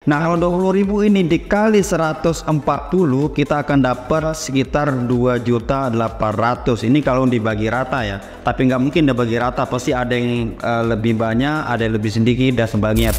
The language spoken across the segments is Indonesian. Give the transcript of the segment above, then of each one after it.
Nah, kalau 20.000 ini dikali 140, kita akan dapat sekitar 2.800.000. Ini kalau dibagi rata ya, tapi nggak mungkin dibagi rata, pasti ada yang lebih banyak, ada yang lebih sedikit dan sebagainya.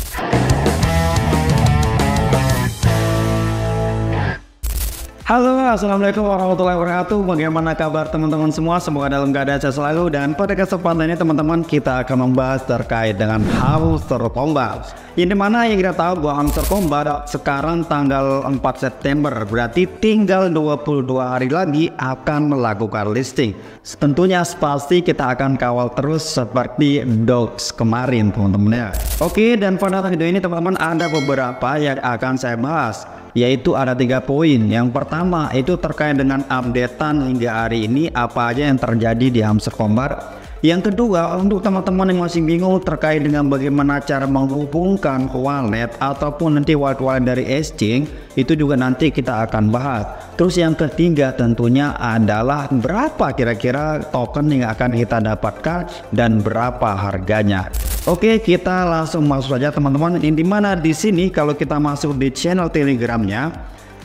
Halo, assalamualaikum warahmatullahi wabarakatuh. Bagaimana kabar teman-teman semua? Semoga dalam keadaan sehat selalu. Dan pada kesempatan ini teman-teman, kita akan membahas terkait dengan hamster combat. Yang dimana yang kita tahu bahwa hamster combat sekarang tanggal 4 September, berarti tinggal 22 hari lagi akan melakukan listing. Tentunya pasti kita akan kawal terus seperti Dox kemarin teman-teman ya. Oke, dan pada video ini teman-teman ada beberapa yang akan saya bahas, yaitu ada 3 poin. Yang pertama itu terkait dengan updatean hingga hari ini apa aja yang terjadi di hamster combat. Yang kedua, untuk teman-teman yang masih bingung terkait dengan bagaimana cara menghubungkan wallet ataupun nanti wallet dari exchange, itu juga nanti kita akan bahas. Terus yang ketiga tentunya adalah berapa kira-kira token yang akan kita dapatkan dan berapa harganya. Oke, kita langsung masuk saja teman-teman. Yang dimana di sini kalau kita masuk di channel Telegramnya,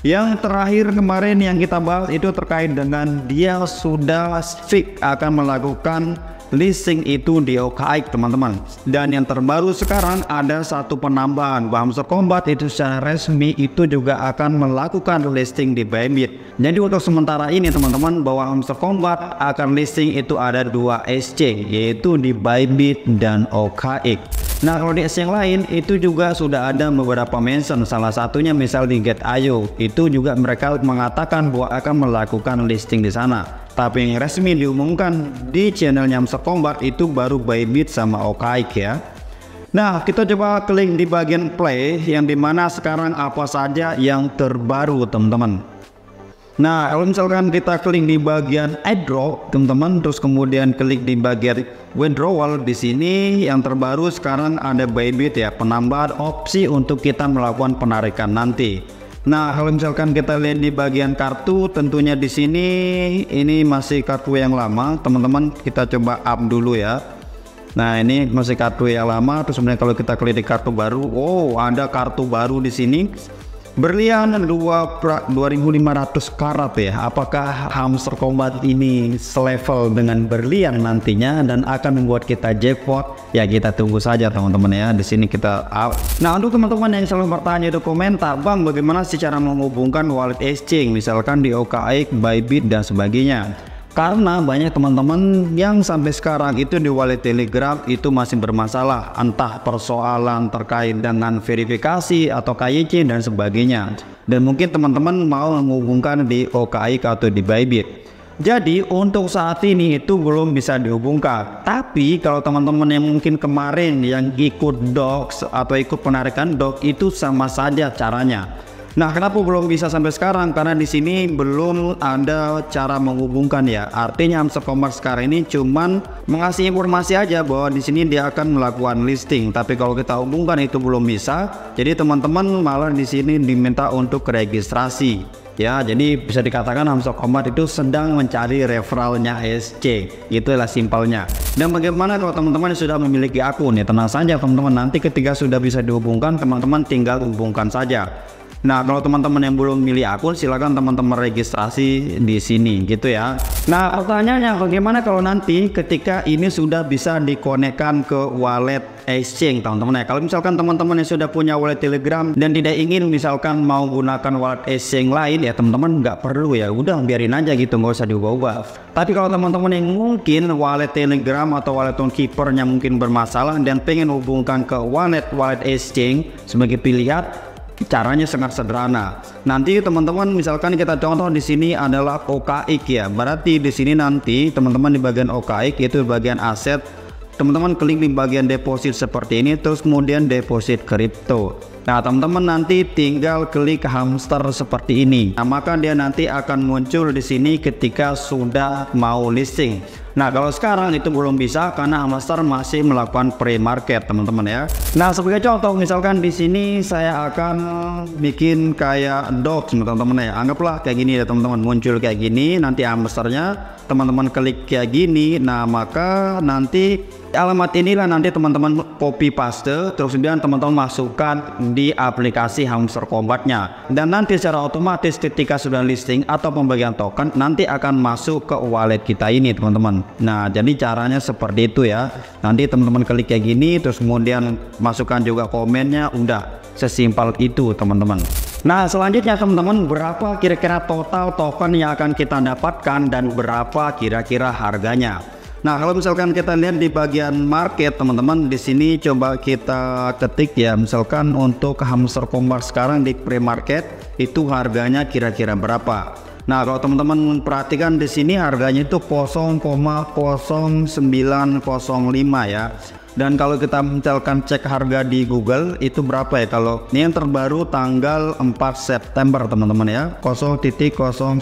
yang terakhir kemarin yang kita bahas itu terkait dengan dia sudah fix akan melakukan listing itu di OKX teman-teman. Dan yang terbaru sekarang ada satu penambahan, hamster combat itu secara resmi itu juga akan melakukan listing di Bybit. Jadi untuk sementara ini teman-teman, bahwa hamster combat akan listing itu ada 2 exchange, yaitu di Bybit dan OKX. Nah, kalau di exchange lain itu juga sudah ada beberapa mention, salah satunya misal di Get.io, itu juga mereka mengatakan bahwa akan melakukan listing di sana. Tapi yang resmi diumumkan di channelnya hamster combat itu baru Bybit sama OKX ya. Nah, kita coba klik di bagian play, yang dimana sekarang apa saja yang terbaru teman-teman. Nah, kalau misalkan kita klik di bagian airdrop teman-teman, terus kemudian klik di bagian withdrawal, di sini yang terbaru sekarang ada Bybit ya, penambahan opsi untuk kita melakukan penarikan nanti. Nah, kalau misalkan kita lihat di bagian kartu, tentunya di sini ini masih kartu yang lama teman-teman. Kita coba up dulu ya. Nah, ini masih kartu yang lama. Terus kemudian kalau kita klik di kartu baru, oh ada kartu baru di sini. Berlian 2.500 karat ya. Apakah hamster combat ini selevel dengan berlian nantinya dan akan membuat kita jackpot? Ya kita tunggu saja teman-teman ya. Di sini kita up. Nah, untuk teman-teman yang selalu bertanya di komentar, Bang, bagaimana sih cara menghubungkan wallet exchange misalkan di OKX, Bybit dan sebagainya? Karena banyak teman-teman yang sampai sekarang itu di wallet Telegram itu masih bermasalah, entah persoalan terkait dengan verifikasi atau KYC dan sebagainya. Dan mungkin teman-teman mau menghubungkan di OKX atau di Bybit. Jadi untuk saat ini itu belum bisa dihubungkan. Tapi kalau teman-teman yang mungkin kemarin yang ikut Dox atau ikut penarikan Dox itu sama saja caranya. Nah, kenapa belum bisa sampai sekarang? Karena di sini belum ada cara menghubungkan ya. Artinya hamster combat sekarang ini cuman mengasih informasi aja bahwa di sini dia akan melakukan listing. Tapi kalau kita hubungkan itu belum bisa. Jadi teman-teman malah di sini diminta untuk registrasi. Ya, jadi bisa dikatakan hamster combat itu sedang mencari referralnya SC. Itulah simpelnya. Dan bagaimana kalau teman-teman sudah memiliki akun ya, tenang saja teman-teman, nanti ketika sudah bisa dihubungkan, teman-teman tinggal hubungkan saja. Nah, kalau teman-teman yang belum milih akun, silakan teman-teman registrasi di sini gitu ya. Nah, pertanyaannya bagaimana kalau nanti ketika ini sudah bisa dikonekkan ke wallet exchange teman-teman ya. Kalau misalkan teman-teman yang sudah punya wallet Telegram dan tidak ingin misalkan mau gunakan wallet exchange lain ya, teman-teman nggak perlu ya, udah biarin aja gitu, nggak usah diubah-ubah. Tapi kalau teman-teman yang mungkin wallet Telegram atau wallet keepernya mungkin bermasalah dan pengen hubungkan ke wallet exchange sebagai pilihan, caranya sangat sederhana. Nanti teman-teman misalkan kita contoh di sini adalah OKX ya. Berarti di sini nanti teman-teman di bagian OKX itu bagian aset, teman-teman klik di bagian deposit seperti ini, terus kemudian deposit kripto. Nah, teman-teman nanti tinggal klik hamster seperti ini. Nah, maka dia nanti akan muncul di sini ketika sudah mau listing. Nah, kalau sekarang itu belum bisa karena hamster masih melakukan pre-market teman-teman ya. Nah, sebagai contoh misalkan di sini saya akan bikin kayak Dox teman-teman ya. Anggaplah kayak gini ya teman-teman, muncul kayak gini, nanti hamsternya teman-teman klik kayak gini. Nah, maka nanti alamat inilah nanti teman-teman copy paste, terus kemudian teman-teman masukkan di aplikasi Hamster Combat-nya. Dan nanti secara otomatis ketika sudah listing atau pembagian token, nanti akan masuk ke wallet kita ini teman-teman. Nah, jadi caranya seperti itu ya. Nanti teman-teman klik kayak gini, terus kemudian masukkan juga komennya, udah sesimpel itu teman-teman. Nah, selanjutnya teman-teman, berapa kira-kira total token yang akan kita dapatkan dan berapa kira-kira harganya? Nah, kalau misalkan kita lihat di bagian market teman-teman, di sini coba kita ketik ya, misalkan untuk Hamster Combat sekarang di pre-market itu harganya kira-kira berapa. Nah, kalau teman-teman perhatikan di sini harganya itu 0,0905 ya. Dan kalau kita misalkan cek harga di Google itu berapa ya? Kalau ini yang terbaru tanggal 4 September teman-teman ya, 0,0905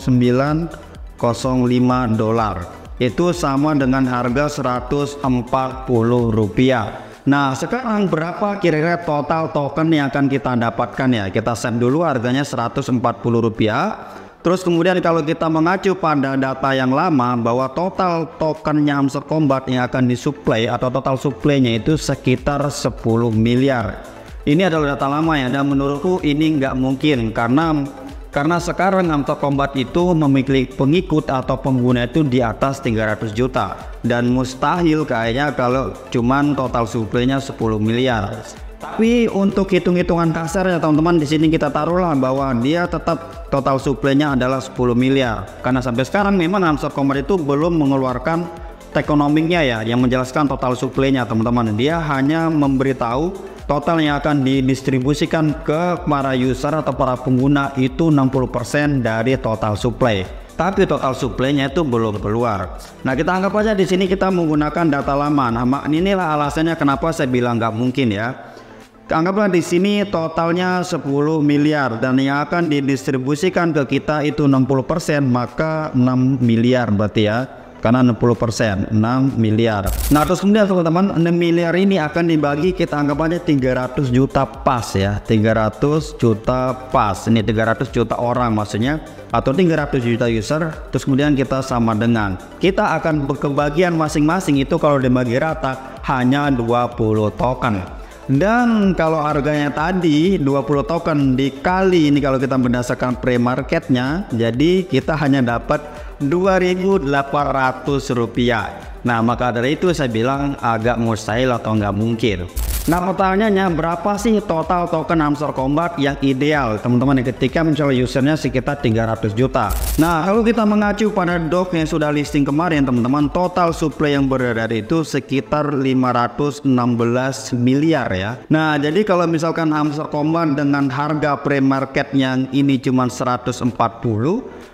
dolar. Itu sama dengan harga Rp140. Nah, sekarang berapa kira-kira total token yang akan kita dapatkan ya? Kita set dulu harganya Rp140. Terus kemudian kalau kita mengacu pada data yang lama bahwa total tokennya Hamster Combat yang akan disuplai atau total suplainya itu sekitar 10 miliar. Ini adalah data lama ya, dan menurutku ini nggak mungkin karena sekarang Hamster Combat itu memiliki pengikut atau pengguna itu di atas 300 juta dan mustahil kayaknya kalau cuman total suplainya 10 miliar. Tapi untuk hitung-hitungan kasar ya teman-teman, di sini kita taruhlah bahwa dia tetap total suplainya adalah 10 miliar karena sampai sekarang memang Hamster Combat itu belum mengeluarkan tokenomicsnya ya yang menjelaskan total suplainya teman-teman. Dia hanya memberitahu total yang akan didistribusikan ke para user atau para pengguna itu 60% dari total supply. Tapi total supply-nya itu belum keluar. Nah, kita anggap aja di sini kita menggunakan data lama. Nah, inilah alasannya kenapa saya bilang nggak mungkin ya. Anggaplah di sini totalnya 10 miliar dan yang akan didistribusikan ke kita itu 60%, maka 6 miliar berarti ya. Karena 60%, 6 miliar. Nah, terus kemudian teman-teman, 6 miliar ini akan dibagi, kita anggap aja 300 juta pas ya. 300 juta pas, ini 300 juta orang maksudnya, atau 300 juta user. Terus kemudian kita sama dengan, kita akan kebagian masing-masing itu kalau dibagi rata hanya 20 token. Dan kalau harganya tadi 20 token dikali ini kalau kita berdasarkan pre-marketnya, jadi kita hanya dapat Rp2.800. Nah, maka dari itu saya bilang agak mustahil atau nggak mungkin. Nah, pertanyaannya berapa sih total token Hamster Combat yang ideal teman-teman ketika mencoba usernya sekitar 300 juta. Nah, kalau kita mengacu pada doc yang sudah listing kemarin teman-teman, total supply yang beredar itu sekitar 516 miliar ya. Nah, jadi kalau misalkan Hamster Combat dengan harga pre-market yang ini cuma 140,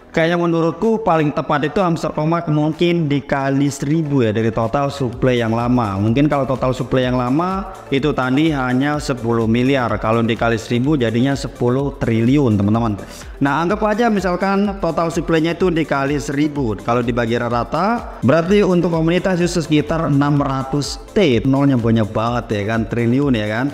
kayaknya menurutku paling tepat itu Hamster Combat mungkin dikali 1000 ya dari total supply yang lama. Mungkin kalau total supply yang lama itu tadi hanya 10 miliar, kalau dikali 1000 jadinya 10 triliun teman-teman. Nah, anggap aja misalkan total supply-nya itu dikali 1000, kalau dibagi rata berarti untuk komunitas itu sekitar 600T. Nolnya banyak banget ya kan, triliun ya kan.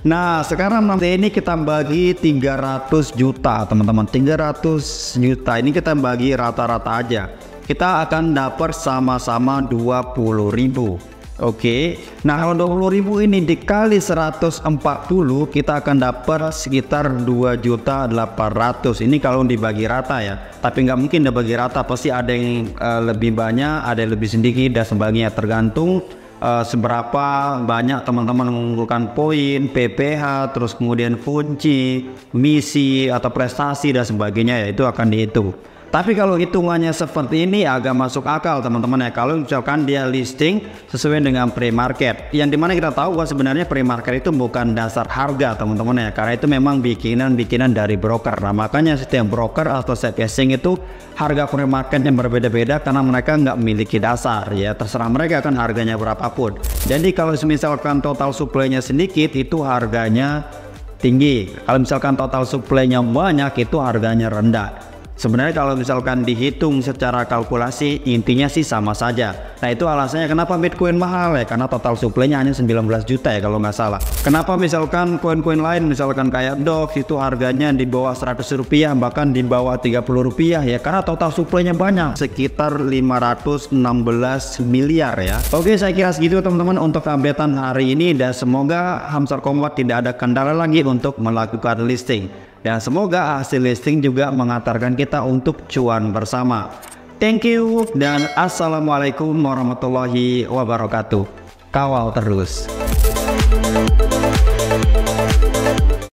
Nah, sekarang nanti ini kita bagi 300 juta teman-teman, 300 juta ini kita bagi rata-rata aja, kita akan dapat sama-sama 20.000. Oke, nah kalau 20.000 ini dikali 140 kita akan dapat sekitar 2.800.000. Ini kalau dibagi rata ya, tapi nggak mungkin dibagi rata, pasti ada yang lebih banyak, ada yang lebih sedikit dan sebagainya, tergantung seberapa banyak teman-teman mengumpulkan poin, PPH, terus kemudian kunci, misi atau prestasi dan sebagainya ya, itu akan dihitung. Tapi kalau hitungannya seperti ini agak masuk akal teman-teman ya, kalau misalkan dia listing sesuai dengan pre-market, yang dimana kita tahu bahwa sebenarnya pre-market itu bukan dasar harga teman-teman ya, karena itu memang bikinan dari broker. Nah, makanya setiap broker atau setiap exchange itu harga pre-marketnya berbeda-beda karena mereka nggak memiliki dasar ya, terserah mereka kan harganya berapapun. Jadi kalau misalkan total supply-nya sedikit itu harganya tinggi, kalau misalkan total supply-nya banyak itu harganya rendah. Sebenarnya kalau misalkan dihitung secara kalkulasi intinya sih sama saja. Nah itu alasannya kenapa Bitcoin mahal ya, karena total supply-nya hanya 19 juta ya kalau nggak salah. Kenapa misalkan koin-koin lain misalkan kayak Dox itu harganya di bawah 100 rupiah bahkan di bawah 30 rupiah ya, karena total supply-nya banyak sekitar 516 miliar ya. Oke, saya kira segitu teman-teman untuk updatean hari ini, dan semoga Hamster Combat tidak ada kendala lagi untuk melakukan listing. Dan semoga hasil listing juga mengantarkan kita untuk cuan bersama. Thank you dan assalamualaikum warahmatullahi wabarakatuh. Kawal terus.